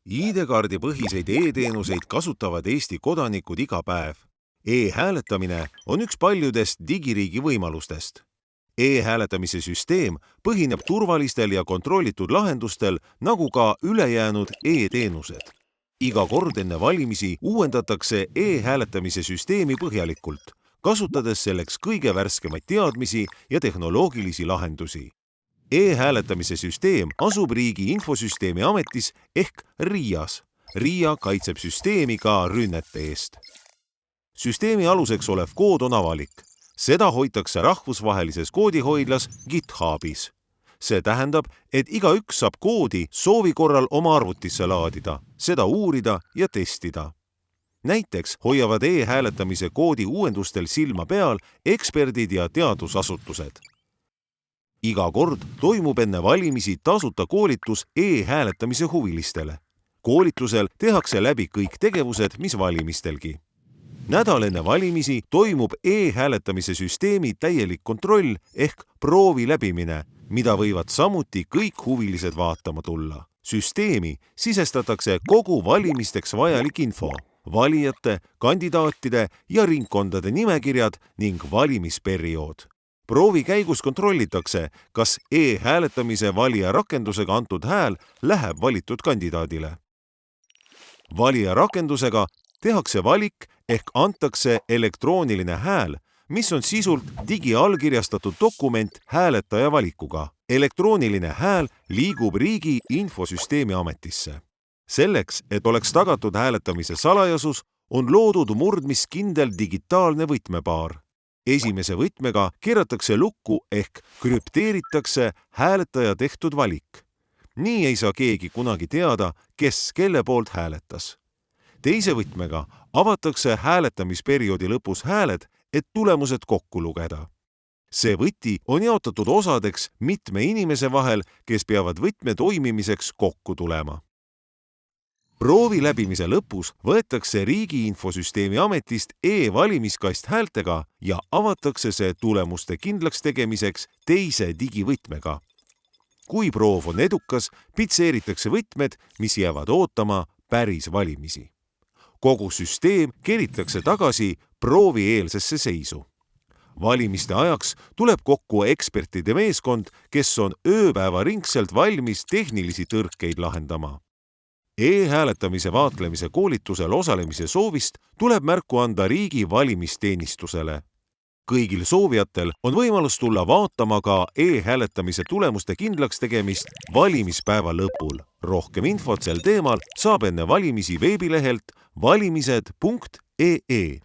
ID-kaardi põhiseid e-teenuseid kasutavad Eesti kodanikud iga päev. E-hääletamine on üks paljudest digiriigi võimalustest. E-hääletamise süsteem põhineb turvalistel ja kontrollitud lahendustel, nagu ka ülejäänud e-teenused. Iga kord enne valimisi uuendatakse e-hääletamise süsteemi põhjalikult, kasutades selleks kõige värskemaid teadmisi ja tehnoloogilisi lahendusi. E-hääletamise süsteem asub Riigi Infosüsteemi Ametis ehk RIAs. RIA kaitseb süsteemi ka rünnete eest. Süsteemi aluseks olev kood on avalik. Seda hoitakse rahvusvahelises koodihoidlas GitHubis. See tähendab, et igaüks saab koodi soovi korral oma arvutisse laadida, seda uurida ja testida. Näiteks hoiavad e-hääletamise koodi uuendustel silma peal eksperdid ja teadusasutused. Iga kord toimub enne valimisi tasuta koolitus e-hääletamise huvilistele. Koolitusel tehakse läbi kõik tegevused, mis valimistelgi. Nädal enne valimisi toimub e-hääletamise süsteemi täielik kontroll ehk proovi läbimine, mida võivad samuti kõik huvilised vaatama tulla. Süsteemi sisestatakse kogu valimisteks vajalik info, valijate, kandidaatide ja ringkondade nimekirjad ning valimisperiood. Proovi käigus kontrollitakse, kas e-hääletamise valija rakendusega antud hääl läheb valitud kandidaadile. Valija rakendusega tehakse valik ehk antakse elektrooniline hääl, mis on sisult digiallkirjastatud dokument hääletaja valikuga. Elektrooniline hääl liigub Riigi Infosüsteemi Ametisse. Selleks, et oleks tagatud hääletamise salajasus, on loodud murdmiskindel digitaalne võtmepaar. Esimese võtmega keeratakse lukku ehk krüpteeritakse hääletaja tehtud valik. Nii ei saa keegi kunagi teada, kes kelle poolt hääletas. Teise võtmega avatakse hääletamisperioodi lõpus hääled, et tulemused kokku lugeda. See võti on jaotatud osadeks mitme inimese vahel, kes peavad võtme toimimiseks kokku tulema. Proovi läbimise lõpus võetakse Riigi Infosüsteemi Ametist e-valimiskast häältega ja avatakse see tulemuste kindlaks tegemiseks teise digivõtmega. Kui proov on edukas, pitseeritakse võtmed, mis jäävad ootama päris valimisi. Kogu süsteem keritakse tagasi proovieelsesse seisu. Valimiste ajaks tuleb kokku ekspertide meeskond, kes on ööpäevaringselt valmis tehnilisi tõrkeid lahendama. E-hääletamise vaatlemise koolitusel osalemise soovist tuleb märku anda riigi valimisteenistusele. Kõigil soovijatel on võimalus tulla vaatama ka e-hääletamise tulemuste kindlaks tegemist valimispäeva lõpul. Rohkem infot sel teemal saab enne valimisi veebilehelt valimised.ee.